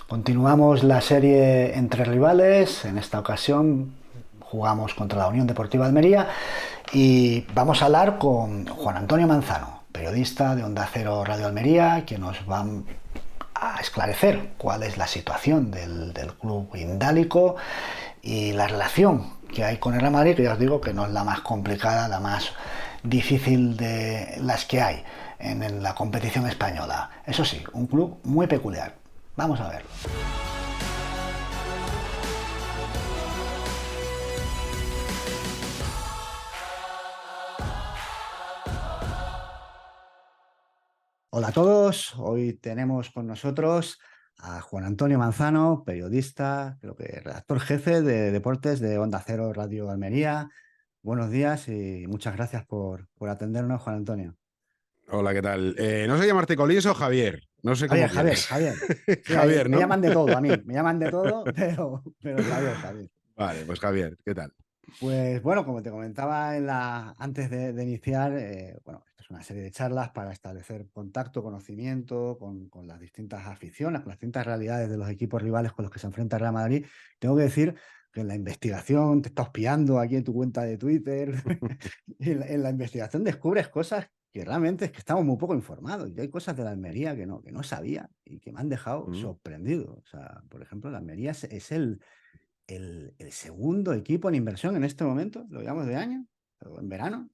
Continuamos la serie entre rivales. En esta ocasión jugamos contra la Unión Deportiva Almería y vamos a hablar con Juan Antonio Manzano, periodista de Onda Cero Radio Almería, que nos va a esclarecer cuál es la situación del club indálico y la relación que hay con el Real Madrid, que ya os digo que no es la más complicada, la más difícil de las que hay en la competición española. Eso sí, un club muy peculiar. Vamos a verlo. Hola a todos, hoy tenemos con nosotros a Juan Antonio Manzano, periodista, creo que redactor jefe de deportes de Onda Cero Radio Almería. Buenos días y muchas gracias por atendernos, Juan Antonio. Hola, ¿qué tal? No sé llamarte Colins o Javier, no sé cómo quieres. Javier. Sí, Javier, me ¿no? llaman de todo a mí, me llaman de todo, pero Javier. Vale, pues Javier, ¿qué tal? Pues bueno, como te comentaba antes de iniciar, bueno, esto es una serie de charlas para establecer contacto, conocimiento con las distintas aficiones, con las distintas realidades de los equipos rivales con los que se enfrenta el Real Madrid. Tengo que decir que en la investigación, te está espiando aquí en tu cuenta de Twitter, y en la investigación descubres cosas que realmente es que estamos muy poco informados. Yo hay cosas de la Almería que no sabía y que me han dejado Mm, sorprendido. O sea, por ejemplo, la Almería es el segundo equipo en inversión en este momento, lo digamos de año, o en verano,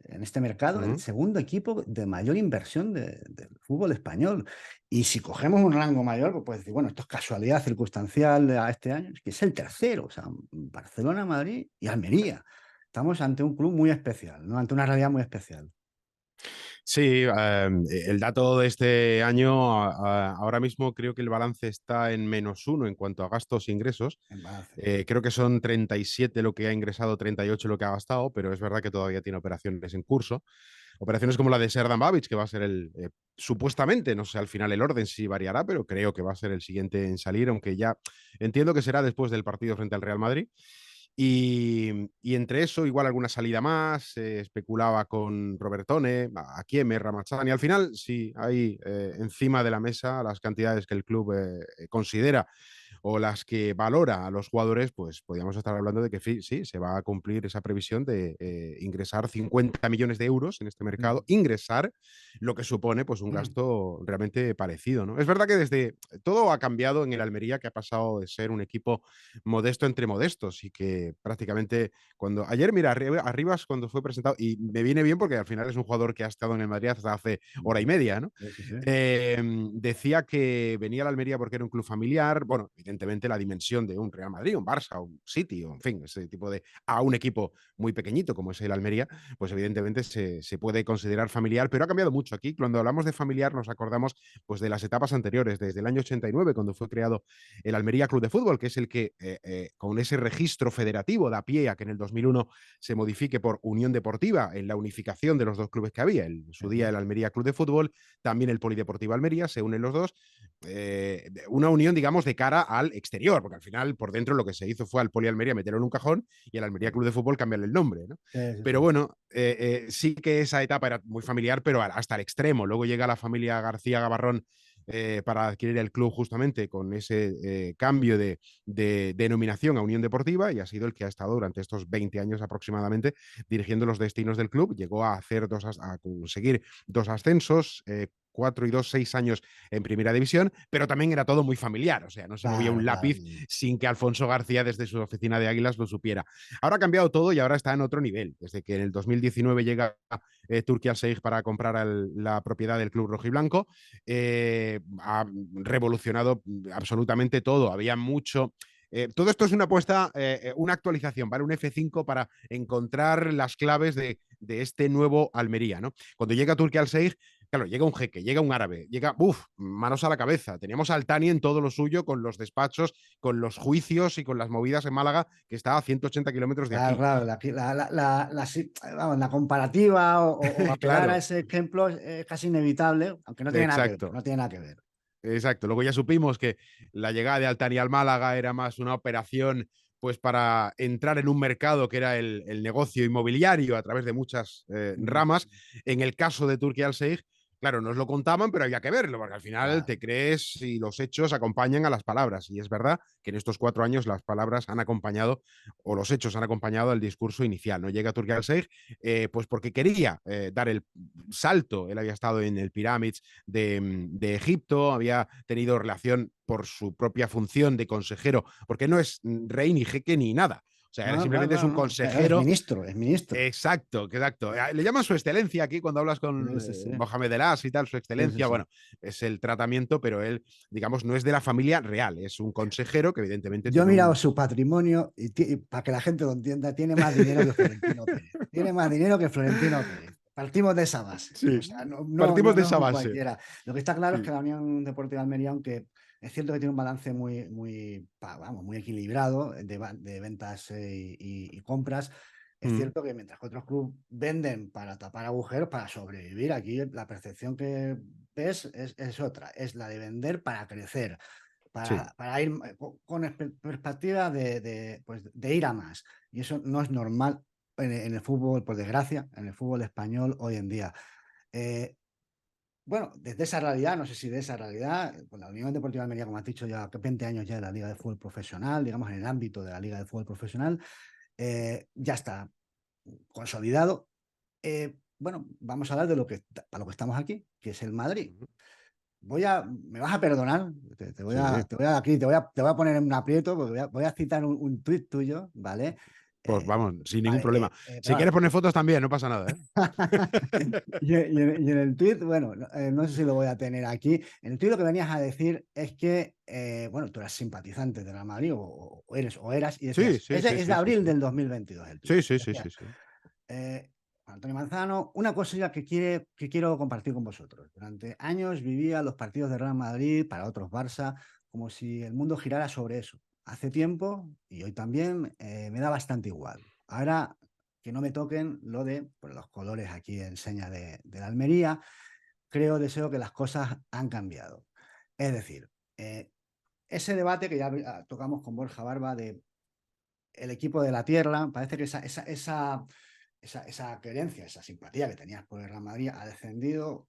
en este mercado, el ujú. segundo equipo de mayor inversión del fútbol español. Y si cogemos un rango mayor, pues puedes decir, bueno, esto es casualidad circunstancial a este año, es que es el tercero, o sea, Barcelona, Madrid y Almería. Estamos ante un club muy especial, ¿no? Ante una realidad muy especial. Sí, el dato de este año, ahora mismo creo que el balance está en -1 en cuanto a gastos e ingresos. En balance. Creo que son 37 lo que ha ingresado, 38 lo que ha gastado, pero es verdad que todavía tiene operaciones en curso. Operaciones como la de Serdan Babic, que va a ser supuestamente, no sé al final el orden si variará, pero creo que va a ser el siguiente en salir, aunque ya entiendo que será después del partido frente al Real Madrid. Y entre eso, igual alguna salida más, se especulaba con Robertone, Akieme, Ramazzani. Al final, sí, hay encima de la mesa las cantidades que el club considera o las que valora a los jugadores, pues podríamos estar hablando de que sí, se va a cumplir esa previsión de ingresar 50 millones de euros en este mercado, ingresar lo que supone pues un gasto realmente parecido, ¿no? Es verdad que desde todo ha cambiado en el Almería, que ha pasado de ser un equipo modesto entre modestos y que prácticamente cuando ayer, mira, Arribas cuando fue presentado, y me viene bien porque al final es un jugador que ha estado en el Madrid hasta hace hora y media, ¿no? Sí, sí, sí. Decía que venía a la Almería porque era un club familiar, bueno, evidentemente la dimensión de un Real Madrid, un Barça, un City, o en fin, ese tipo de, a un equipo muy pequeñito como es el Almería, pues evidentemente se puede considerar familiar, pero ha cambiado mucho aquí. Cuando hablamos de familiar nos acordamos pues de las etapas anteriores, desde el año 89, cuando fue creado el Almería Club de Fútbol, que es el que con ese registro federativo da pie a que en el 2001 se modifique por Unión Deportiva en la unificación de los dos clubes que había, en su día el Almería Club de Fútbol, también el Polideportivo Almería, se unen los dos, una unión, digamos, de cara al exterior, porque al final por dentro lo que se hizo fue al Poli Almería meterlo en un cajón y al Almería Club de Fútbol cambiarle el nombre, ¿no? Sí, sí, Pero sí. bueno, sí que esa etapa era muy familiar, pero hasta el extremo. Luego llega la familia García Gavarrón para adquirir el club justamente con ese cambio de denominación a Unión Deportiva y ha sido el que ha estado durante estos 20 años aproximadamente dirigiendo los destinos del club. Llegó a hacer a conseguir dos ascensos, 4 y 2, 6 años en primera división, pero también era todo muy familiar, o sea, no se movía Claro, un claro. lápiz sin que Alfonso García desde su oficina de Águilas lo supiera. Ahora ha cambiado todo y ahora está en otro nivel. Desde que en el 2019 llega Turki Al-Sheikh para comprar la propiedad del club rojiblanco, ha revolucionado absolutamente todo. Había mucho. Todo esto es una apuesta, una actualización, ¿vale? Un F5 para encontrar las claves de este nuevo Almería, ¿no? Cuando llega Turki Al-Sheikh, claro, llega un jeque, llega un árabe, llega, manos a la cabeza. Teníamos al Tani en todo lo suyo, con los despachos, con los juicios y con las movidas en Málaga, que está a 180 kilómetros de Claro, aquí. claro, vamos, la comparativa o apelar a Claro, ese ejemplo es casi inevitable, aunque no tiene nada que ver, exacto. no tiene nada que ver. Exacto. Luego ya supimos que la llegada de Altani al Málaga era más una operación pues para entrar en un mercado que era el negocio inmobiliario a través de muchas ramas. En el caso de Turquía Al Sheikh, claro, nos lo contaban, pero había que verlo, porque al final Claro. te crees y los hechos acompañan a las palabras. Y es verdad que en estos 4 años las palabras han acompañado, o los hechos han acompañado al discurso inicial. No llega Turki al-Sheikh, pues porque quería dar el salto. Él había estado en el Pirámides de Egipto, había tenido relación por su propia función de consejero, porque no es rey ni jeque ni nada. O sea, No, él no, claro, simplemente es claro, un no. Es consejero. ministro, es ministro. Exacto, exacto. Le llaman su excelencia aquí cuando hablas con Sí, sí, sí. Mohamed El As y tal, su Sí, sí, excelencia. sí. Bueno, es el tratamiento, pero él, digamos, no es de la familia real, es un consejero que evidentemente Yo he tiene mirado un... su patrimonio y para que la gente lo entienda, tiene más dinero que Florentino Pérez. Tiene más dinero que Florentino Pérez. Partimos de esa base. O Sí, sea, no, no, partimos no, de no es esa un base. cualquiera. Lo que está claro es que Sí. la Unión Deportiva de Almería, aunque es cierto que tiene un balance vamos, muy equilibrado de ventas y compras, es Mm, cierto que mientras que otros clubes venden para tapar agujeros, para sobrevivir, aquí la percepción que ves es otra, es la de vender para crecer sí. para ir con perspectiva pues, de ir a más. Y eso no es normal en el fútbol, por desgracia, en el fútbol español hoy en día. Eh, bueno, desde esa realidad, no sé si de esa realidad, pues la Unión Deportiva de Almería, como has dicho, ya 20 años ya en la Liga de Fútbol Profesional, digamos en el ámbito de la Liga de Fútbol Profesional, ya está consolidado. Bueno, vamos a hablar de para lo que estamos aquí, que es el Madrid. Ujú. Me vas a perdonar, Sí. te voy a poner en un aprieto porque voy a citar un tuit tuyo, ¿vale? Pues Eh, vamos, sin ningún vale, problema. pero Si claro, quieres poner fotos también, no pasa nada, ¿eh? y en el tuit, bueno, no sé si lo voy a tener aquí. En el tuit lo que venías a decir es que, bueno, tú eras simpatizante de Real Madrid o eras y Sí, decías, sí, sí, es de sí, sí, abril sí. del 2022 el tuit. Sí, sí, sí, sí, Decías, sí. eh, Antonio Manzano, una cosa que quiero compartir con vosotros. Durante años vivía los partidos de Real Madrid, para otros Barça, como si el mundo girara sobre eso. Hace tiempo, y hoy también, me da bastante igual. Ahora que no me toquen lo de pues, los colores aquí en seña de la Almería, deseo que las cosas han cambiado. Es decir, ese debate que ya tocamos con Borja Barba de el equipo de la tierra, parece que esa creencia, esa simpatía que tenías por el Real Madrid ha descendido.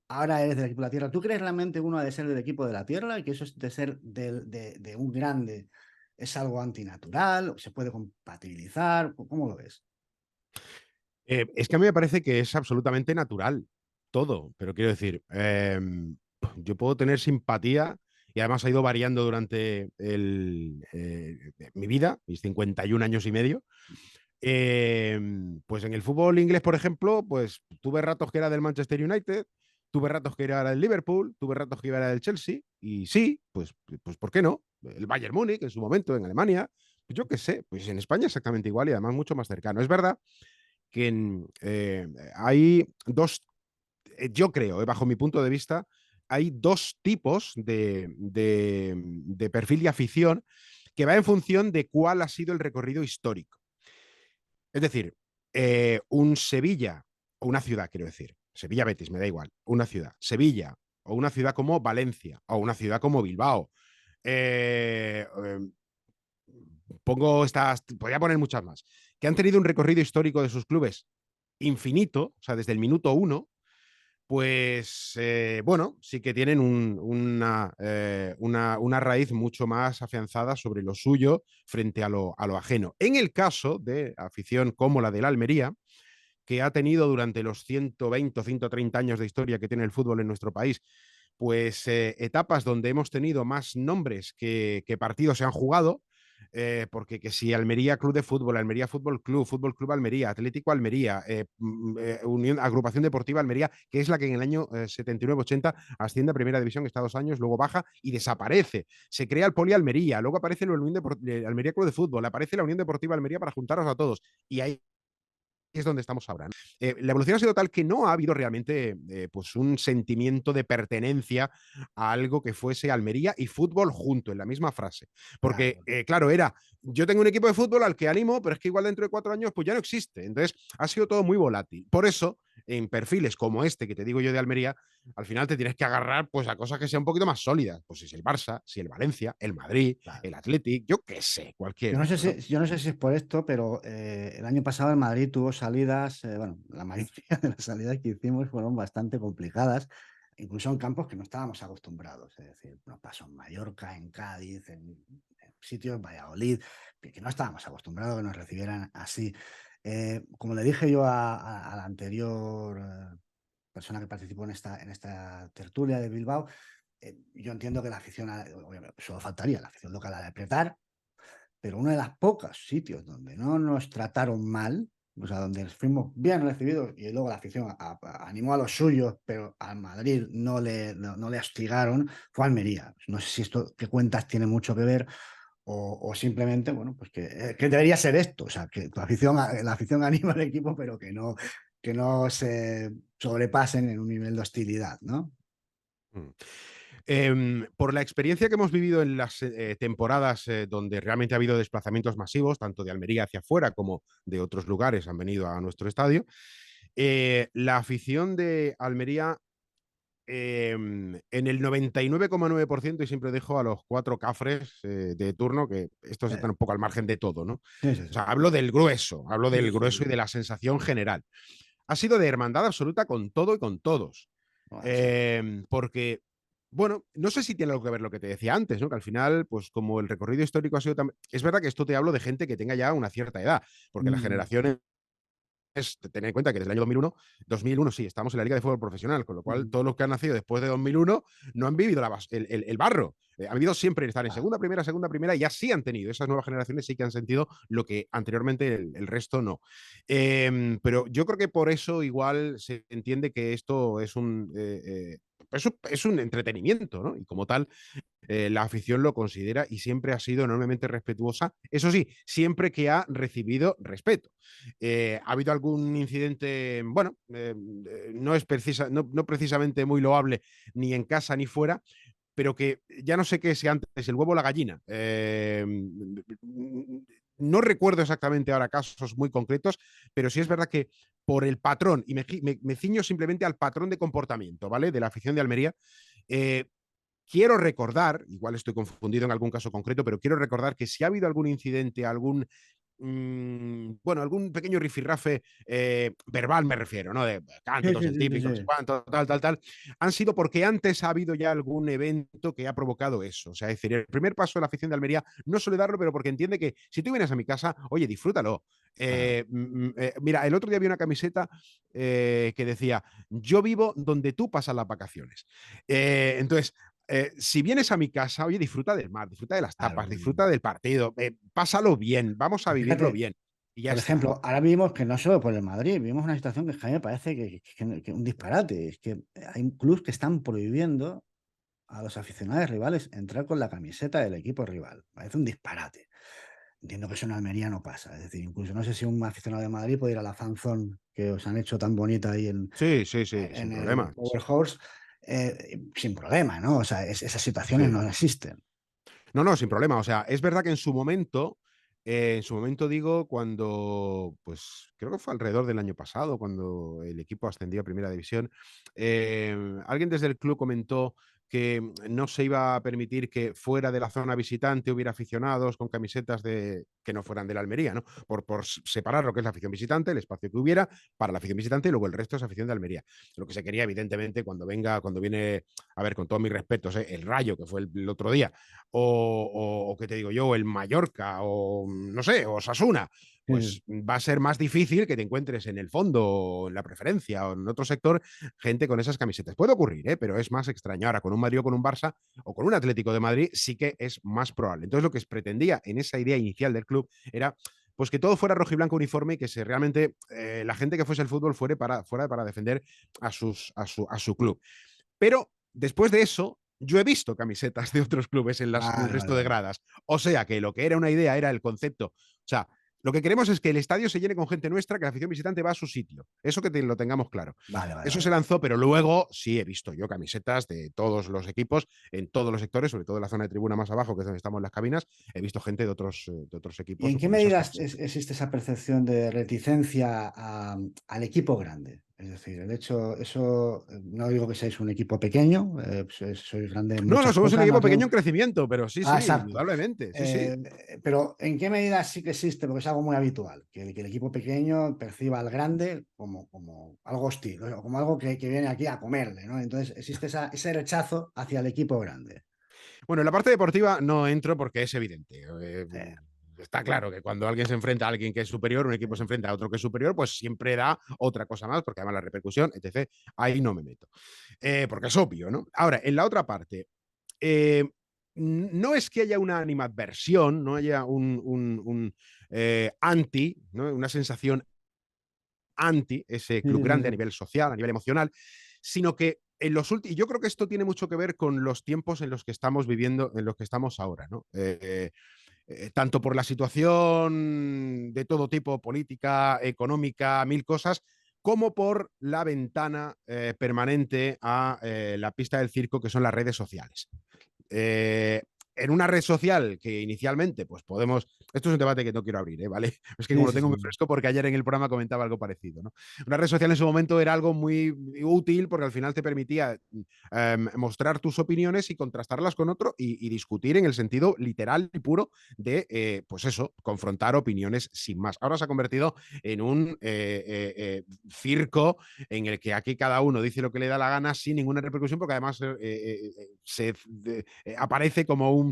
Ahora eres del equipo de la tierra. ¿Tú crees realmente uno ha de ser del equipo de la tierra y que eso es de ser de un grande es algo antinatural? ¿Se puede compatibilizar? ¿Cómo lo ves? Es que a mí me parece que es absolutamente natural todo, pero quiero decir, yo puedo tener simpatía y además ha ido variando durante mi vida, mis 51 años y medio. Pues en el fútbol inglés, por ejemplo, pues tuve ratos que era del Manchester United, tuve ratos que era del Liverpool, tuve ratos que era del Chelsea, y sí, pues ¿por qué no? El Bayern Múnich en su momento, en Alemania, pues yo qué sé, pues en España exactamente igual y además mucho más cercano. Es verdad que hay dos, yo creo, bajo mi punto de vista, hay dos tipos de perfil de afición que va en función de cuál ha sido el recorrido histórico. Es decir, un Sevilla, o una ciudad, quiero decir, Sevilla Betis, me da igual, una ciudad, Sevilla, o una ciudad como Valencia, o una ciudad como Bilbao. Eh, eh, Pongo estas, podría poner muchas más, que han tenido un recorrido histórico de sus clubes infinito, o sea, desde el minuto uno, pues bueno, sí que tienen una raíz mucho más afianzada sobre lo suyo frente a lo ajeno. En el caso de afición como la del Almería, que ha tenido durante los 120 o 130 años de historia que tiene el fútbol en nuestro país, pues etapas donde hemos tenido más nombres que partidos se han jugado, porque que si Almería Club de Fútbol, Almería Fútbol Club Almería, Atlético Almería, Unión, Agrupación Deportiva Almería, que es la que en el año 79-80 asciende a Primera División, está 2 años, luego baja y desaparece. Se crea el Poli Almería, luego aparece la Almería Club de Fútbol, aparece la Unión Deportiva Almería para juntarnos a todos. Y ahí es donde estamos ahora, ¿no? La evolución ha sido tal que no ha habido realmente pues un sentimiento de pertenencia a algo que fuese Almería y fútbol junto en la misma frase. Porque, Claro. claro, era, yo tengo un equipo de fútbol al que animo, pero es que igual dentro de 4 años pues ya no existe. Entonces ha sido todo muy volátil. Por eso en perfiles como este que te digo yo de Almería, al final te tienes que agarrar pues a cosas que sean un poquito más sólidas. Pues si es el Barça, si el Valencia, el Madrid, Claro. el Athletic, yo qué sé, cualquier otro, ¿no? Yo no sé si es por esto, pero el año pasado el Madrid tuvo salidas, bueno, la mayoría de las salidas que hicimos fueron bastante complicadas, incluso en campos que no estábamos acostumbrados. Es decir, nos pasó en Mallorca, en Cádiz, en sitios, en Valladolid, que no estábamos acostumbrados a que nos recibieran así. Como le dije yo a la anterior persona que participó en esta tertulia de Bilbao, yo entiendo que la afición, obviamente, solo faltaría la afición local a de apretar, pero uno de los pocos sitios donde no nos trataron mal, o sea, donde fuimos bien recibidos y luego la afición animó a los suyos, pero al Madrid no le hostigaron, fue Almería. No sé si esto, qué cuentas tiene mucho que ver o simplemente, bueno, pues que debería ser esto, o sea, que la afición anima al equipo, pero que no se sobrepasen en un nivel de hostilidad, ¿no? Mm. Por la experiencia que hemos vivido en las temporadas donde realmente ha habido desplazamientos masivos, tanto de Almería hacia afuera como de otros lugares han venido a nuestro estadio, la afición de Almería en el 99,9%, y siempre dejo a los cuatro cafres de turno, que estos Sí, están un poco al margen de todo, ¿no? sí, sí, O sí. sea, hablo Sí, del sí, grueso y sí. de la sensación general. Ha sido de hermandad absoluta con todo y con todos. Bueno, sí. Porque, bueno, no sé si tiene algo que ver lo que te decía antes, ¿no? Que al final, pues como el recorrido histórico ha sido tan... Es verdad que esto te hablo de gente que tenga ya una cierta edad, porque las Mm, generaciones es tener en cuenta que desde el año 2001 sí, estamos en la Liga de Fútbol Profesional, con lo cual mm. todos los que han nacido después de 2001 no han vivido el barro. Han vivido siempre estar en Ah, segunda, primera, y ya sí han tenido. Esas nuevas generaciones sí que han sentido lo que anteriormente el resto no. Pero yo creo que por eso igual se entiende que esto es es un entretenimiento, ¿no? Y como tal, la afición lo considera y siempre ha sido enormemente respetuosa. Eso sí, siempre que ha recibido respeto. Ha habido algún incidente, bueno, no es no precisamente muy loable ni en casa ni fuera, pero que ya no sé qué es antes, el huevo o la gallina. No recuerdo exactamente ahora casos muy concretos, pero sí es verdad que por el patrón, y me ciño simplemente al patrón de comportamiento, ¿vale? De la afición de Almería, eh, quiero recordar, igual estoy confundido en algún caso concreto, pero quiero recordar que si ha habido algún incidente, bueno, algún pequeño rifirrafe verbal, me refiero, ¿no? De sí, cánticos, sí, el sí, sí, típico, no sé sí. cuánto, tal, han sido porque antes ha habido ya algún evento que ha provocado eso. O sea, es decir, el primer paso de la afición de Almería no suele darlo, pero porque entiende que si tú vienes a mi casa, oye, disfrútalo. Claro. Mira, el otro día vi una camiseta que decía, yo vivo donde tú pasas las vacaciones. Entonces, si vienes a mi casa, oye, disfruta del mar, disfruta de las Claro. tapas, disfruta del partido, pásalo bien, vamos a vivirlo Fíjate, bien. Y ya por está, ¿no? ejemplo, ahora vimos que no solo por el Madrid, vimos una situación que a mí me parece que un disparate. Es que hay clubes que están prohibiendo a los aficionados rivales entrar con la camiseta del equipo rival. Parece un disparate. Entiendo que eso en Almería no pasa. Es decir, incluso no sé si un aficionado de Madrid puede ir a la fanzone que os han hecho tan bonita ahí Sí, sí, sí, sin en el problemas. Power Horse sin problema, ¿no? O sea, esas situaciones Sí. no existen. No, no, sin problema. O sea, es verdad que en su momento digo, cuando, pues creo que fue alrededor del año pasado, cuando el equipo ascendió a Primera División, alguien desde el club comentó que no se iba a permitir que fuera de la zona visitante hubiera aficionados con camisetas que no fueran de la Almería, ¿no? Por separar lo que es la afición visitante, el espacio que hubiera para la afición visitante y luego el resto es afición de Almería. Lo que se quería, evidentemente, cuando viene, a ver, con todos mis respetos, el Rayo, que fue el otro día, o qué te digo yo, el Mallorca, o no sé, o Osasuna, Sí, pues va a ser más difícil que te encuentres en el fondo, o en la preferencia, o en otro sector, gente con esas camisetas. Puede ocurrir, pero es más extraño. Ahora, con un Madrid o con un Barça, o con un Atlético de Madrid, sí que es más probable. Entonces, lo que se pretendía en esa idea inicial del club era pues que todo fuera rojo y blanco uniforme y que realmente la gente que fuese el fútbol fuera para defender a su club. Pero después de eso, yo he visto camisetas de otros clubes en el vale, vale, resto de vale. gradas. O sea que lo que era una idea era el concepto. O sea, lo que queremos es que el estadio se llene con gente nuestra, que la afición visitante va a su sitio. Eso lo tengamos claro. Vale, vale, Eso vale, se vale. lanzó, pero luego sí he visto yo camisetas de todos los equipos, en todos los sectores, sobre todo en la zona de tribuna más abajo, que es donde estamos en las cabinas. He visto gente de otros ¿Y equipos en qué con esas medida camisetas. existe esa percepción de reticencia al equipo grande? Es decir, el hecho, eso, no digo que seáis un equipo pequeño, sois grande en No, no, muchas somos un cosas, equipo no digo. pequeño en crecimiento, pero sí, Ah, sí, exacto. indudablemente, sí, sí. Pero ¿en qué medida sí que existe? Porque es algo muy habitual, que el equipo pequeño perciba al grande como algo hostil, ¿no? Como algo que viene aquí a comerle, ¿no? Entonces existe ese rechazo hacia el equipo grande. Bueno, en la parte deportiva no entro porque es evidente. Eh, Está claro que cuando alguien se enfrenta a alguien que es superior, un equipo se eh, enfrenta a otro que es superior, pues siempre da otra cosa más, porque además la repercusión, etc. Ahí no me meto. Porque es obvio, ¿no? Ahora, en la otra parte, eh, no es que haya una animadversión, no haya un anti, ¿no? Una sensación anti ese sí, club sí, sí, grande a sí. nivel social, a nivel emocional, sino que en los últimos, y yo creo que esto tiene mucho que ver con los tiempos en los que estamos viviendo, en los que estamos ahora, ¿no? Tanto por la situación de todo tipo, política, económica, mil cosas, como por la ventana permanente a la pista del circo, que son las redes sociales. Eh, en una red social que inicialmente, pues podemos. Esto es un debate que no quiero abrir, ¿vale? Es que Sí, como lo sí, tengo muy sí. fresco, porque ayer en el programa comentaba algo parecido, ¿no? Una red social en su momento era algo muy útil porque al final te permitía mostrar tus opiniones y contrastarlas con otro y discutir en el sentido literal y puro de, pues eso, confrontar opiniones sin más. Ahora se ha convertido en un circo en el que aquí cada uno dice lo que le da la gana sin ninguna repercusión, porque además aparece como un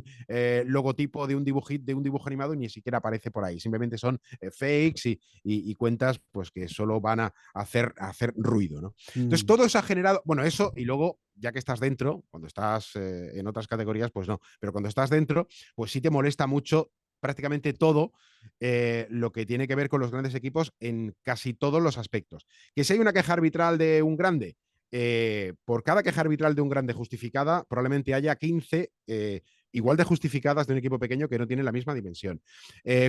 logotipo de un dibujo animado y ni siquiera aparece por ahí. Simplemente son fakes y cuentas pues que solo van a hacer ruido, ¿no? Entonces, Mm, todo eso ha generado, bueno, eso y luego, ya que estás dentro, cuando estás en otras categorías, pues no, pero cuando estás dentro, pues sí te molesta mucho prácticamente todo lo que tiene que ver con los grandes equipos en casi todos los aspectos. Que si hay una queja arbitral de un grande, por cada queja arbitral de un grande justificada, probablemente haya 15 igual de justificadas de un equipo pequeño que no tiene la misma dimensión.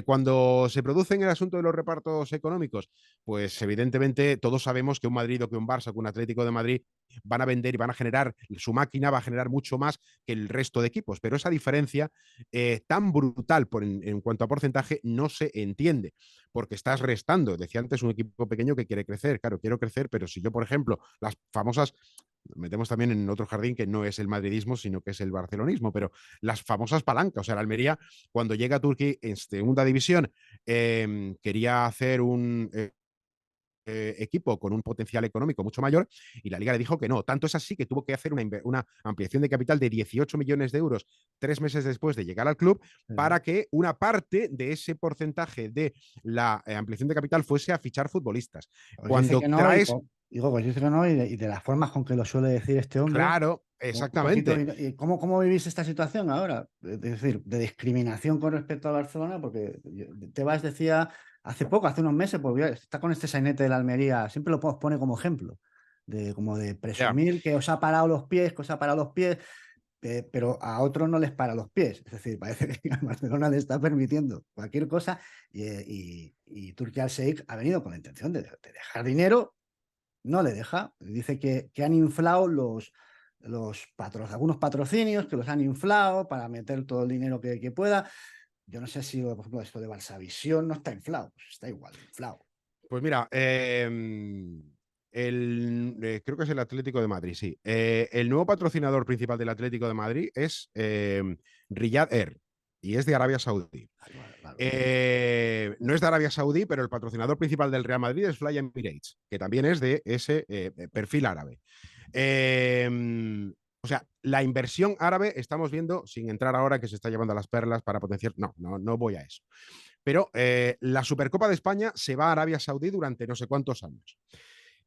Cuando se produce en el asunto de los repartos económicos, pues evidentemente todos sabemos que un Madrid o que un Barça o que un Atlético de Madrid van a vender y van a generar, su máquina va a generar mucho más que el resto de equipos, pero esa diferencia tan brutal en cuanto a porcentaje no se entiende, porque estás restando. Decía antes un equipo pequeño que quiere crecer, claro, quiero crecer, pero si yo, por ejemplo, las famosas metemos también en otro jardín que no es el madridismo, sino que es el barcelonismo, pero las famosas palancas, o sea, la Almería, cuando llega a Turquía en segunda división, quería hacer un equipo con un potencial económico mucho mayor y la liga le dijo que no. Tanto es así que tuvo que hacer una ampliación de capital de 18 millones de euros 3 meses después de llegar al club sí. para que una parte de ese porcentaje de la ampliación de capital fuese a fichar futbolistas. Os dice Cuando que no, traes, digo, os dice que no, y de las formas con que lo suele decir este hombre. claro, Un poquito, exactamente. ¿y cómo vivís esta situación ahora? Es decir, de discriminación con respecto a Barcelona, porque Tebas decía hace poco, hace unos meses, pues está con este sainete de la Almería, siempre lo pone como ejemplo, como de Ya. presumir que os ha parado los pies, que os ha parado los pies, pero a otros no les para los pies. Es decir, parece que a Barcelona le está permitiendo cualquier cosa y Turki Al-Sheikh ha venido con la intención de dejar dinero, no le deja. Dice que han inflado algunos patrocinios, que los han inflado para meter todo el dinero que pueda. Yo no sé si, por ejemplo, esto de Balsavisión no está inflado, pues está igual, inflado. Pues mira, creo que es el Atlético de Madrid, sí. El nuevo patrocinador principal del Atlético de Madrid es Riyadh Air y es de Arabia Saudí. Vale, vale, vale. No es de Arabia Saudí, pero el patrocinador principal del Real Madrid es Fly Emirates, que también es de ese perfil árabe. O sea, la inversión árabe estamos viendo, sin entrar ahora que se está llevando a las perlas para potenciar. No, no, no voy a eso. Pero la Supercopa de España se va a Arabia Saudí durante no sé cuántos años.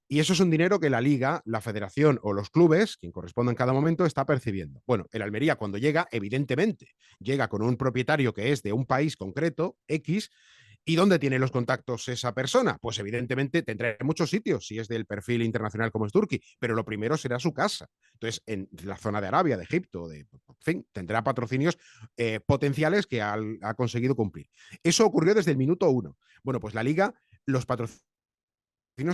Y eso es un dinero que la liga, la federación o los clubes, quien corresponda en cada momento, está percibiendo. Bueno, el Almería cuando llega, evidentemente, llega con un propietario que es de un país concreto, X, ¿y dónde tiene los contactos esa persona? Pues evidentemente tendrá en muchos sitios, si es del perfil internacional como es Turquía, pero lo primero será su casa. Entonces, en la zona de Arabia, de Egipto, en fin, tendrá patrocinios potenciales que ha conseguido cumplir. Eso ocurrió desde el minuto uno. Bueno, pues la liga, los patrocinios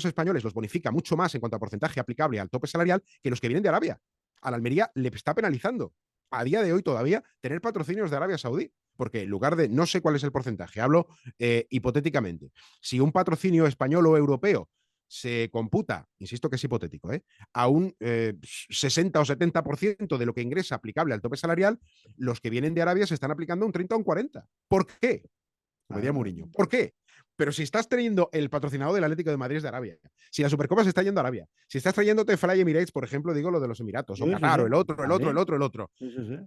españoles los bonifica mucho más en cuanto a porcentaje aplicable al tope salarial que los que vienen de Arabia. A la Almería le está penalizando a día de hoy todavía tener patrocinios de Arabia Saudí, porque en lugar de, no sé cuál es el porcentaje, hablo hipotéticamente, si un patrocinio español o europeo se computa, insisto que es hipotético, a un 60 o 70% de lo que ingresa aplicable al tope salarial, los que vienen de Arabia se están aplicando un 30 o un 40. ¿Por qué? Como decía Mourinho. ¿Por qué? Pero si estás teniendo el patrocinador del Atlético de Madrid es de Arabia, si la Supercopa se está yendo a Arabia, si estás trayéndote Fly Emirates, por ejemplo, digo lo de los Emiratos, o Sí, sí, Qatar, sí. o el otro, el otro, el Madrid. otro, el otro. Sí, sí, sí.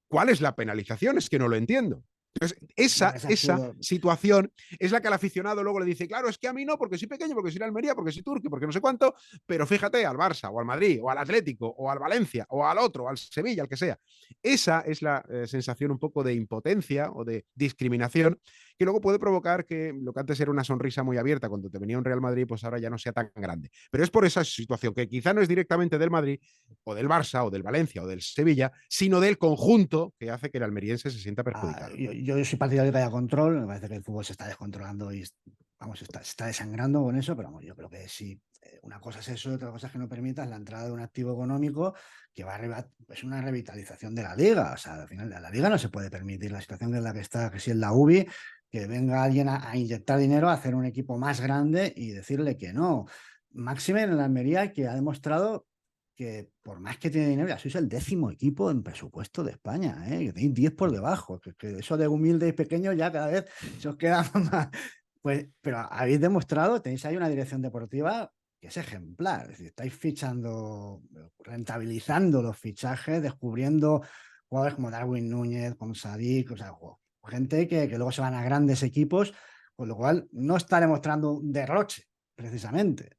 ¿Cuál es la penalización? Es que no lo entiendo. Entonces, No, esa, es esa absurdo. situación es la que al aficionado luego le dice, claro, es que a mí no, porque soy pequeño, porque soy Almería, porque soy turco, porque no sé cuánto, pero fíjate al Barça, o al Madrid, o al Atlético, o al Valencia, o al otro, al Sevilla, al que sea. Esa es la sensación un poco de impotencia o de discriminación que luego puede provocar que lo que antes era una sonrisa muy abierta cuando te venía un Real Madrid, pues ahora ya no sea tan grande. Pero es por esa situación que quizá no es directamente del Madrid, o del Barça, o del Valencia, o del Sevilla, sino del conjunto que hace que el almeriense se sienta perjudicado. Yo soy partidario de que haya control, me parece que el fútbol se está descontrolando y vamos, se está desangrando con eso, pero vamos, yo creo que sí, una cosa es eso, otra cosa es que no permitas la entrada de un activo económico que va a es una revitalización de la liga. O sea, al final de la liga no se puede permitir la situación en la que está, que si es la UBI, que venga alguien a inyectar dinero, a hacer un equipo más grande y decirle que no. Máxime en la Almería, que ha demostrado que por más que tiene dinero, ya sois el 10º equipo en presupuesto de España, ¿eh? Que tenéis 10 por debajo, que eso de humilde y pequeño ya cada vez se os queda más. Pues, pero habéis demostrado, tenéis ahí una dirección deportiva que es ejemplar, es decir, estáis fichando, rentabilizando los fichajes, descubriendo jugadores como Darwin Núñez, como Sadik, o sea, gente que luego se van a grandes equipos, con lo cual no está demostrando un derroche, precisamente.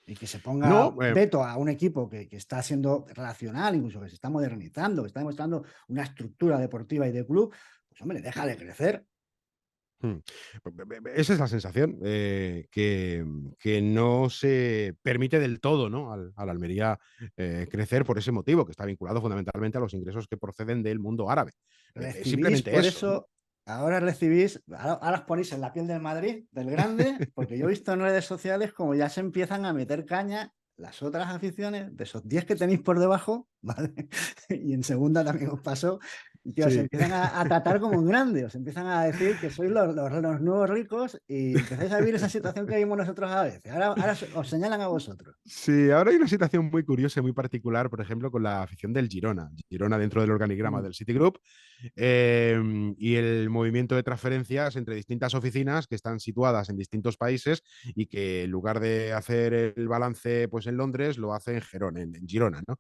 Y que se ponga No, veto a un equipo que está siendo relacional, incluso que se está modernizando, que está demostrando una estructura deportiva y de club, pues hombre, deja de crecer. esa es la sensación, que no se permite del todo, ¿no? Al Almería crecer por ese motivo, que está vinculado fundamentalmente a los ingresos que proceden del mundo árabe. Es Recibís simplemente por eso, ¿no? eso, ahora recibís, ahora os ponéis en la piel del Madrid, del grande, porque yo he visto en redes sociales como ya se empiezan a meter caña las otras aficiones, de esos 10 que tenéis por debajo, ¿vale? Y en segunda también os pasó, y que os Sí. empiezan a tratar como un grande, os empiezan a decir que sois los nuevos ricos y empezáis a vivir esa situación que vimos nosotros a veces. Ahora os señalan a vosotros. Sí, ahora hay una situación muy curiosa y muy particular, por ejemplo, con la afición del Girona. Girona dentro del organigrama Mm. del Citigroup, y el movimiento de transferencias entre distintas oficinas que están situadas en distintos países y que en lugar de hacer el balance pues en Londres, lo hacen en Gerona, en Girona, ¿no?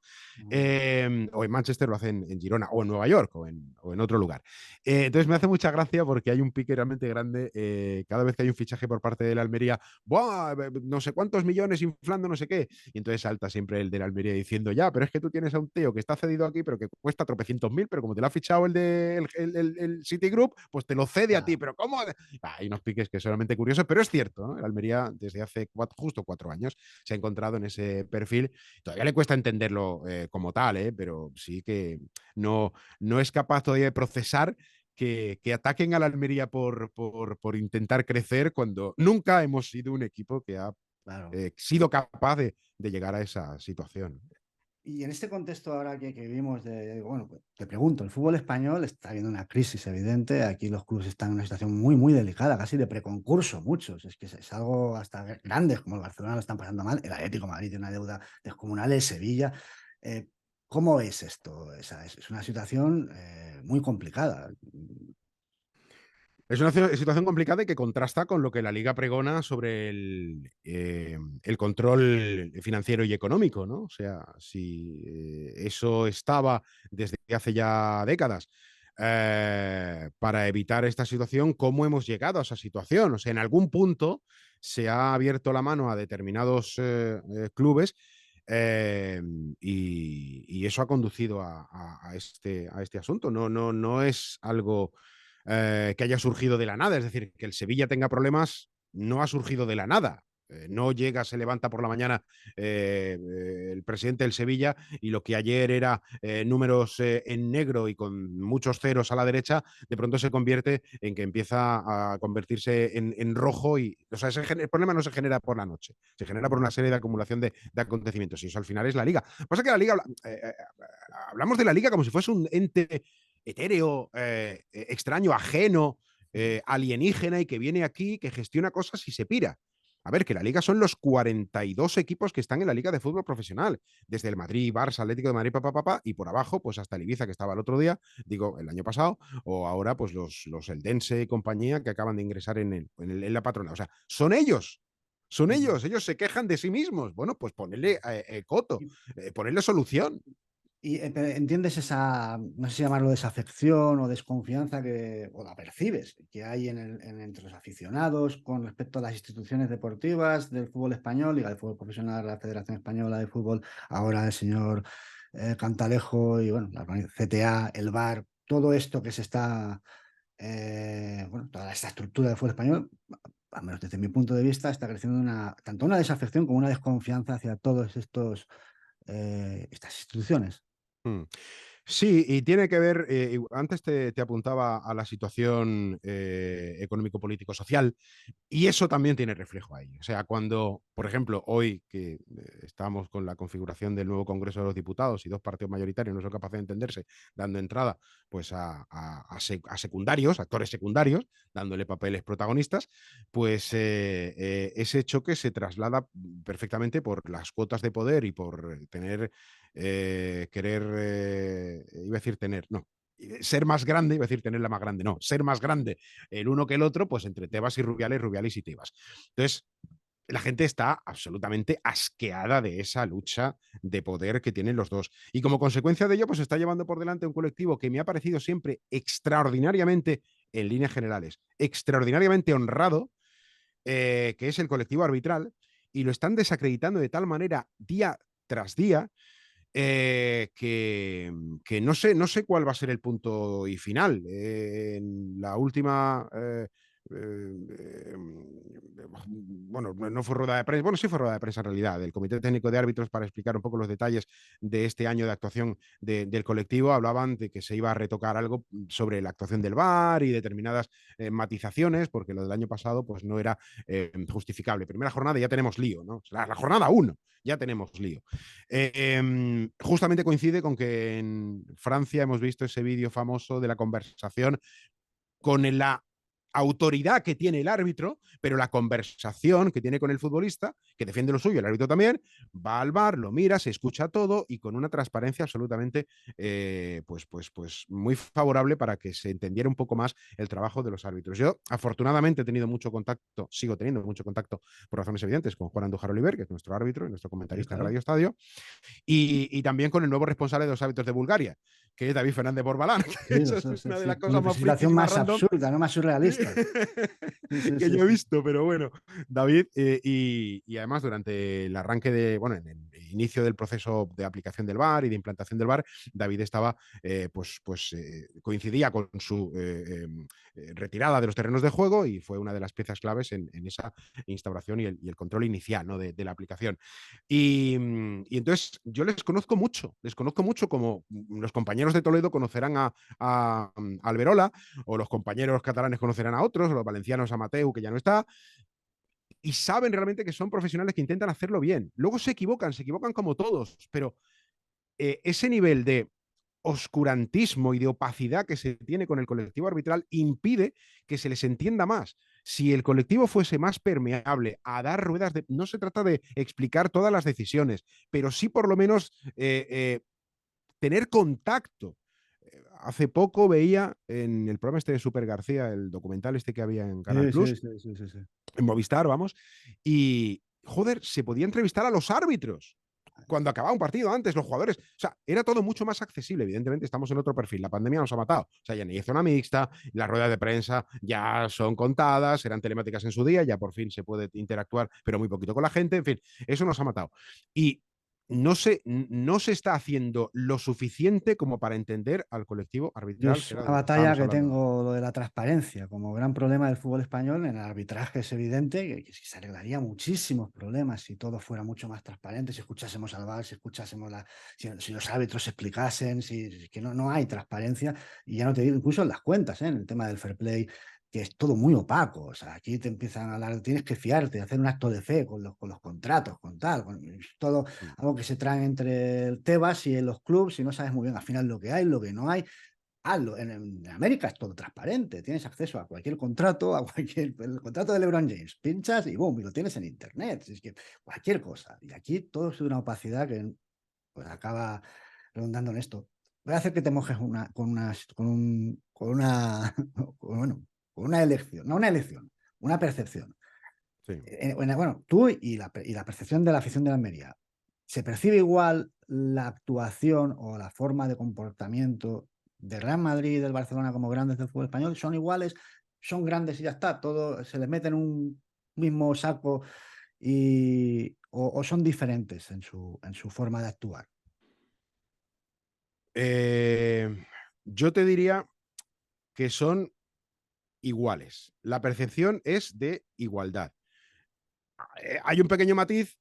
O en Manchester lo hacen en Girona, o en Nueva York, o en otro lugar. Entonces me hace mucha gracia porque hay un pique realmente grande cada vez que hay un fichaje por parte de la Almería. ¡Buah! No sé cuántos millones inflando, no sé qué. Y entonces salta siempre el de la Almería diciendo, ya, pero es que tú tienes a un tío que está cedido aquí, pero que cuesta tropecientos mil, pero como te lo ha fichado el Citigroup, pues te lo cede a ti. Ah, Pero ¿cómo? Hay unos piques que son solamente curiosos, pero es cierto, ¿no? El Almería desde hace justo 4 años se ha encontrado en ese perfil. Todavía le cuesta entenderlo como tal, pero sí que no es capaz todavía de procesar que ataquen a la Almería por intentar crecer cuando nunca hemos sido un equipo que ha claro. sido capaz de llegar a esa situación. Y en este contexto ahora que vivimos, bueno, pues, te pregunto, el fútbol español está viendo una crisis evidente, aquí los clubes están en una situación muy, muy delicada, casi de preconcurso, muchos, es que es algo hasta grandes como el Barcelona lo están pasando mal, el Atlético de Madrid tiene una deuda descomunal, el Sevilla. Eh, ¿Cómo es esto? Es una situación muy complicada. Es una situación complicada y que contrasta con lo que la Liga pregona sobre el control financiero y económico, ¿no? O sea, si eso estaba desde hace ya décadas para evitar esta situación, ¿cómo hemos llegado a esa situación? O sea, en algún punto se ha abierto la mano a determinados clubes y eso ha conducido a este asunto. No es algo que haya surgido de la nada. Es decir, que el Sevilla tenga problemas no ha surgido de la nada. No llega, se levanta por la mañana el presidente del Sevilla y lo que ayer era números en negro y con muchos ceros a la derecha, de pronto se convierte en que empieza a convertirse en rojo y, o sea, el problema no se genera por la noche, se genera por una serie de acumulación de acontecimientos y eso al final es la Liga. Pasa que la Liga, hablamos de la Liga como si fuese un ente etéreo, extraño, ajeno, alienígena y que viene aquí, que gestiona cosas y se pira. A ver, que la liga son los 42 equipos que están en la liga de fútbol profesional, desde el Madrid, Barça, Atlético de Madrid, y por abajo, pues hasta el Ibiza, que estaba el otro día, digo, el año pasado, o ahora, pues los Eldense y compañía que acaban de ingresar en la patrona. O sea, son ellos se quejan de sí mismos. Bueno, pues ponerle coto, ponerle solución. Y entiendes esa, no sé si llamarlo desafección o desconfianza o la percibes, que hay entre los aficionados con respecto a las instituciones deportivas del fútbol español, Liga de Fútbol Profesional, la Federación Española de Fútbol, ahora el señor Cantalejo y bueno, la CTA, el VAR, todo esto que se está, bueno, toda esta estructura del fútbol español, al menos desde mi punto de vista, está creciendo tanto una desafección como una desconfianza hacia todos estas instituciones. Mm. Sí, y tiene que ver, antes te apuntaba a la situación económico-político-social, y eso también tiene reflejo ahí. O sea, cuando, por ejemplo, hoy que estamos con la configuración del nuevo Congreso de los Diputados y dos partidos mayoritarios no son capaces de entenderse, dando entrada pues a secundarios, actores secundarios, dándole papeles protagonistas, pues ese choque se traslada perfectamente por las cuotas de poder y por tener, querer, iba a decir tener, no, ser más grande, iba a decir tenerla más grande, no, ser más grande el uno que el otro, pues entre Tebas y Rubiales, Rubiales y Tebas. Entonces, la gente está absolutamente asqueada de esa lucha de poder que tienen los dos. Y como consecuencia de ello, pues está llevando por delante un colectivo que me ha parecido siempre extraordinariamente, en líneas generales, extraordinariamente honrado, que es el colectivo arbitral, y lo están desacreditando de tal manera día tras día que no sé cuál va a ser el punto y final. En la última, bueno, no fue rueda de prensa, bueno, sí fue rueda de prensa en realidad, del Comité Técnico de Árbitros para explicar un poco los detalles de este año de actuación del colectivo. Hablaban de que se iba a retocar algo sobre la actuación del VAR y determinadas matizaciones, porque lo del año pasado pues no era justificable. Primera jornada ya tenemos lío, ¿no? La jornada 1 ya tenemos lío. Justamente coincide con que en Francia hemos visto ese vídeo famoso de la conversación con la autoridad que tiene el árbitro, pero la conversación que tiene con el futbolista, que defiende lo suyo, el árbitro también, va al bar, lo mira, se escucha todo y con una transparencia absolutamente pues muy favorable para que se entendiera un poco más el trabajo de los árbitros. Yo, afortunadamente, he tenido mucho contacto, sigo teniendo mucho contacto por razones evidentes con Juan Andújar Oliver, que es nuestro árbitro y nuestro comentarista en Radio Estadio, y también con el nuevo responsable de los hábitos de Bulgaria, que es David Fernández Borbalán. Sí, Eso es una de las una cosas más frikis situación y más más random absurda, no más surrealista. que yo he visto, pero bueno, David, y además durante el arranque bueno, en el inicio del proceso de aplicación del VAR y de implantación del VAR, David estaba, coincidía con su retirada de los terrenos de juego y fue una de las piezas claves en esa instauración y el control inicial, ¿no? de la aplicación. Y entonces yo les conozco mucho como los compañeros de Toledo conocerán a Alberola, o los compañeros catalanes conocerán a otros, o los valencianos a Mateu, que ya no está, y saben realmente que son profesionales que intentan hacerlo bien. Luego se equivocan como todos, pero ese nivel de oscurantismo y de opacidad que se tiene con el colectivo arbitral impide que se les entienda más. Si el colectivo fuese más permeable a dar ruedas de... No se trata de explicar todas las decisiones, pero sí por lo menos tener contacto. Hace poco veía en el programa este de Super García, el documental este que había en Canal Sí, sí, Plus, sí, sí, sí, sí. en Movistar, vamos, y joder, se podía entrevistar a los árbitros cuando acababa un partido antes, los jugadores. O sea, era todo mucho más accesible. Evidentemente, estamos en otro perfil. La pandemia nos ha matado. O sea, ya ni hay zona mixta, las ruedas de prensa ya son contadas, eran telemáticas en su día, ya por fin se puede interactuar, pero muy poquito con la gente. En fin, eso nos ha matado. Y no se está haciendo lo suficiente como para entender al colectivo Yo arbitral, es que era una de lo que batalla estábamos que hablando antes. tengo, lo de la transparencia, como gran problema del fútbol español. En el arbitraje es evidente que se arreglaría muchísimos problemas si todo fuera mucho más transparente, si escuchásemos al VAR, si escuchásemos si los árbitros se explicasen, que no hay transparencia. Y ya no te digo, incluso en las cuentas, en el tema del fair play, que es todo muy opaco. O sea, aquí te empiezan a hablar, tienes que fiarte, hacer un acto de fe con los contratos, con tal, todo algo que se trae entre el Tebas y los clubes y no sabes muy bien al final lo que hay, lo que no hay. En América es todo transparente, tienes acceso a cualquier contrato, el contrato de LeBron James, pinchas y boom, y lo tienes en internet, es que cualquier cosa. Y aquí todo es de una opacidad que pues acaba redundando en esto. Voy a hacer que te mojes bueno, con una elección, no una elección, una percepción. Sí. Bueno, tú y la percepción de la afición de la Almería, ¿se percibe igual la actuación o la forma de comportamiento del Real Madrid y del Barcelona como grandes del fútbol español? ¿Son iguales? ¿Son grandes y ya está? ¿Todo se les mete en un mismo saco o son diferentes en su forma de actuar? Yo te diría que son iguales. La percepción es de igualdad. Hay un pequeño matiz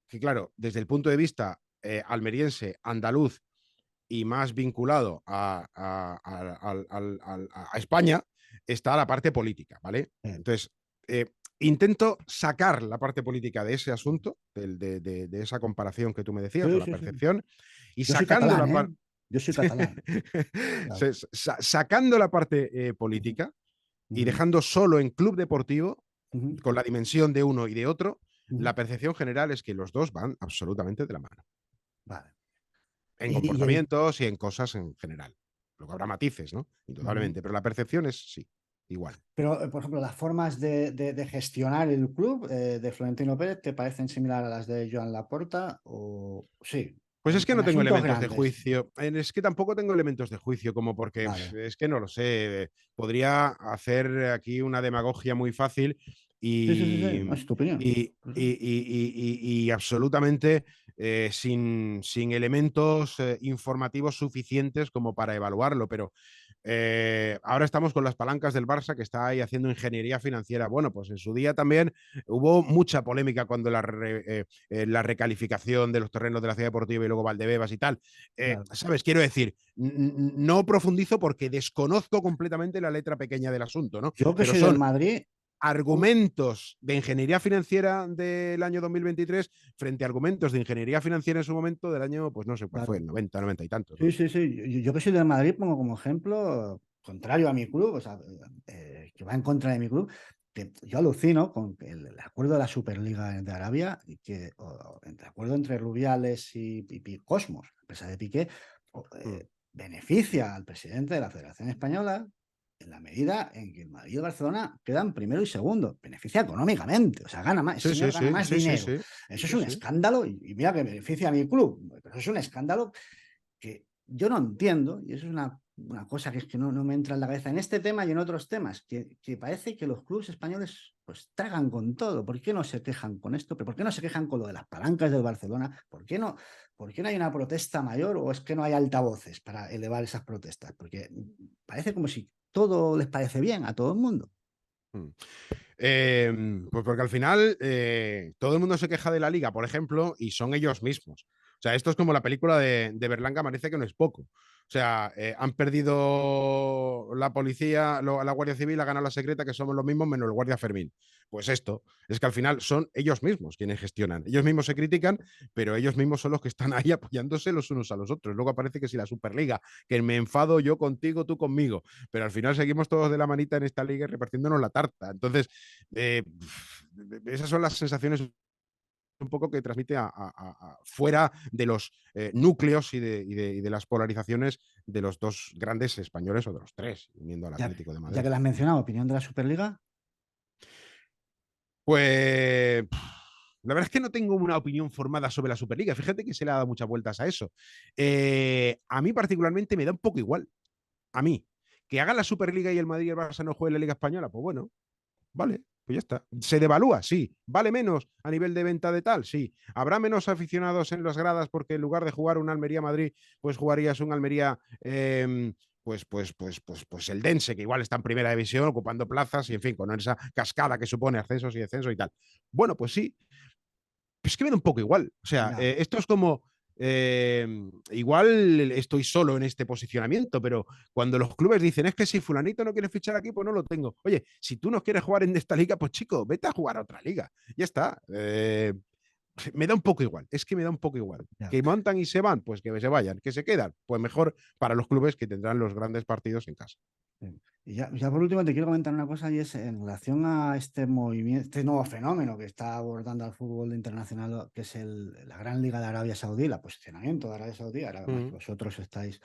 que, claro, desde el punto de vista almeriense, andaluz y más vinculado a España, está la parte política, ¿vale? Entonces, intento sacar la parte política de ese asunto, de esa comparación que tú me decías, o Sí, la sí, sí. percepción, y Yo soy sacando catalán, la ¿eh? parte... Yo soy catalán. Claro. Sacando la parte Ujú, política y ujú, dejando solo en club deportivo, ujú, con la dimensión de uno y de otro, ujú. la percepción general es que los dos van absolutamente de la mano, Vale. en Y el, comportamientos y en cosas en general. Luego habrá matices, ¿no? ujú. Indudablemente, pero la percepción es sí, igual. Pero, por ejemplo, las formas de gestionar el club de Florentino Pérez te parecen similares a las de Joan Laporta o sí, Pues es que en no tengo asuntos elementos de grandes. juicio. Es que tampoco tengo elementos de juicio, como porque Vale. es que no lo sé. Podría hacer aquí una demagogia muy fácil Sí, sí, sí, sí. y, No, es tu opinión. y, Sí, sí. y- y absolutamente sin elementos informativos suficientes como para evaluarlo. Pero ahora estamos con las palancas del Barça que está ahí haciendo ingeniería financiera. Bueno, pues en su día también hubo mucha polémica cuando la recalificación de los terrenos de la ciudad deportiva y luego Valdebebas y tal. Claro. ¿Sabes? Quiero decir, no profundizo porque desconozco completamente la letra pequeña del asunto, ¿no? Yo que Pero soy del son Madrid, un- argumentos de ingeniería financiera del año 2023 frente a argumentos de ingeniería financiera en su momento del año, pues no sé cuál fue, claro. el 90, 90 y tantos, Sí, ¿no? sí, sí. Yo que soy del Madrid pongo como ejemplo, contrario a mi club, o sea, que va en contra de mi club, que yo alucino con que el acuerdo de la Superliga de Arabia, y que el acuerdo entre Rubiales y Cosmos, la empresa de Piqué, Mm. beneficia al presidente de la Federación Española en la medida en que el Madrid y el Barcelona quedan primero y segundo. Beneficia económicamente, o sea, gana más, el Sí, señor sí, gana sí, más sí, sí, dinero. sí, Eso es sí, un sí. escándalo, y mira que beneficia a mi club, pero eso es un escándalo que yo no entiendo, y eso es una cosa que es que no me entra en la cabeza en este tema y en otros temas, que parece que los clubes españoles pues tragan con todo. ¿Por qué no se quejan con esto? ¿Pero por qué no se quejan con lo de las palancas del Barcelona? ¿Por qué no hay una protesta mayor o es que no hay altavoces para elevar esas protestas? Porque parece como si todo les parece bien a todo el mundo. Mm. Pues porque al final todo el mundo se queja de la liga, por ejemplo, y son ellos mismos. O sea, esto es como la película de Berlanga, parece que no es poco. O sea, han perdido la policía, la Guardia Civil ha ganado la secreta, que somos los mismos menos el Guardia Fermín. Pues esto, es que al final son ellos mismos quienes gestionan. Ellos mismos se critican, pero ellos mismos son los que están ahí apoyándose los unos a los otros. Luego aparece que si la Superliga, que me enfado yo contigo, tú conmigo, pero al final seguimos todos de la manita en esta liga repartiéndonos la tarta. Entonces, eh, esas son las sensaciones un poco que transmite fuera de los núcleos y de las polarizaciones de los dos grandes españoles o de los tres, uniendo al Atlético de Ya Madrid. que las has mencionado, opinión de la Superliga. Pues la verdad es que no tengo una opinión formada sobre la Superliga. Fíjate que se le ha dado muchas vueltas a eso. A mí particularmente me da un poco igual. A mí. Que haga la Superliga y el Madrid y el Barça no jueguen la Liga Española, pues bueno, vale, pues ya está. ¿Se devalúa? Sí. ¿Vale menos a nivel de venta de tal? Sí. ¿Habrá menos aficionados en las gradas porque en lugar de jugar un Almería-Madrid, pues jugarías un Almería, pues el Dense, que igual está en primera división, ocupando plazas y en fin, con esa cascada que supone ascensos y descensos y tal? Bueno, pues sí, es que me da un poco igual. O sea, Ya. esto es como. Igual estoy solo en este posicionamiento, pero cuando los clubes dicen es que si Fulanito no quiere fichar aquí, pues no lo tengo. Oye, si tú no quieres jugar en esta liga, pues chico, vete a jugar a otra liga. Ya está. me da un poco igual, es que me da un poco igual. Ya. Que montan y se van, pues que se vayan. Que se quedan, pues mejor para los clubes que tendrán los grandes partidos en casa. Sí. Y ya por último te quiero comentar una cosa y es en relación a este movimiento, este nuevo fenómeno que está abordando al fútbol internacional, que es la Gran Liga de Arabia Saudí, el posicionamiento de Arabia Saudí. Ahora además que Mm, vosotros estáis,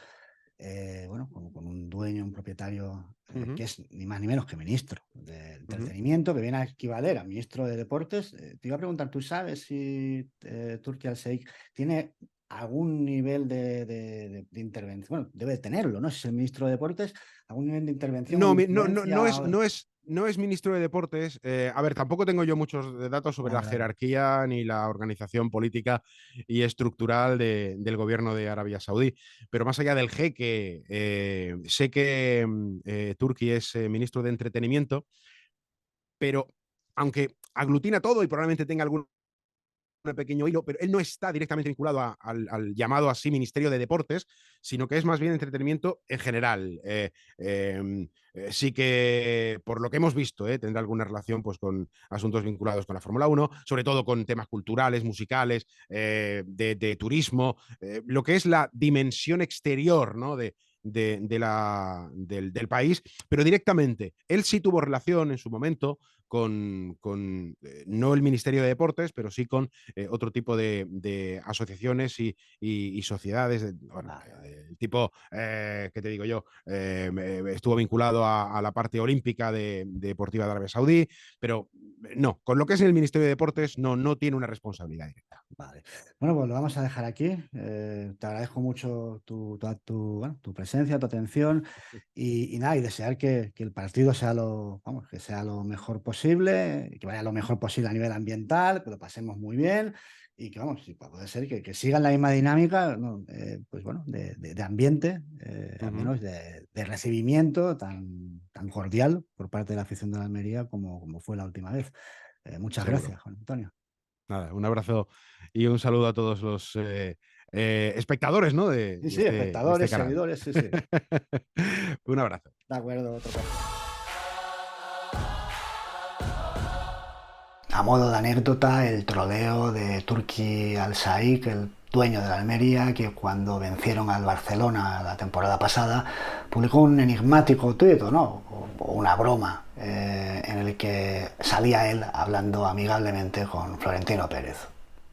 bueno, con un dueño, un propietario ujú, que es ni más ni menos que ministro de ujú. entretenimiento, que viene a equivaler a ministro de deportes. Te iba a preguntar, ¿tú sabes si Turquía al-Sheikh tiene algún nivel de intervención? Bueno, debe tenerlo, ¿no? Si es el ministro de deportes, algún nivel de intervención o de No, influencia. no es ministro de deportes. A ver, tampoco tengo yo muchos datos sobre la Vale, vale. jerarquía ni la organización política y estructural del gobierno de Arabia Saudí. Pero más allá del jeque, sé que Turquía es ministro de entretenimiento, pero aunque aglutina todo y probablemente tenga algún pequeño hilo, pero él no está directamente vinculado al llamado así Ministerio de Deportes, sino que es más bien entretenimiento en general. Sí que, por lo que hemos visto, tendrá alguna relación pues, con asuntos vinculados con la Fórmula 1, sobre todo con temas culturales, musicales, de turismo, lo que es la dimensión exterior, ¿no? Del país, pero directamente. Él sí tuvo relación en su momento con no el Ministerio de Deportes, pero sí con otro tipo de asociaciones y sociedades, bueno, Vale, vale. el tipo, ¿qué te digo yo? Estuvo vinculado a la parte olímpica deportiva de Arabia Saudí, pero no, con lo que es el Ministerio de Deportes no tiene una responsabilidad directa. Vale. Bueno, pues lo vamos a dejar aquí. Te agradezco mucho bueno, tu presencia, tu atención y nada, y desear que el partido sea vamos, que sea lo mejor posible, que vaya lo mejor posible a nivel ambiental, que lo pasemos muy bien y que vamos, si puede ser que sigan la misma dinámica, ¿no? Pues bueno, de ambiente, Uh al -huh. menos de recibimiento tan cordial por parte de la afición de la Almería como fue la última vez. Muchas Seguro. gracias, Juan Antonio. Nada, un abrazo y un saludo a todos los espectadores, ¿no? Sí, de sí, este espectadores, canal. seguidores, sí, sí. Un abrazo. De acuerdo, otro placer. A modo de anécdota, el troleo de Turki Al-Shaikh, el dueño de la Almería, que cuando vencieron al Barcelona la temporada pasada, publicó un enigmático tuit, ¿no? O una broma, en el que salía él hablando amigablemente con Florentino Pérez.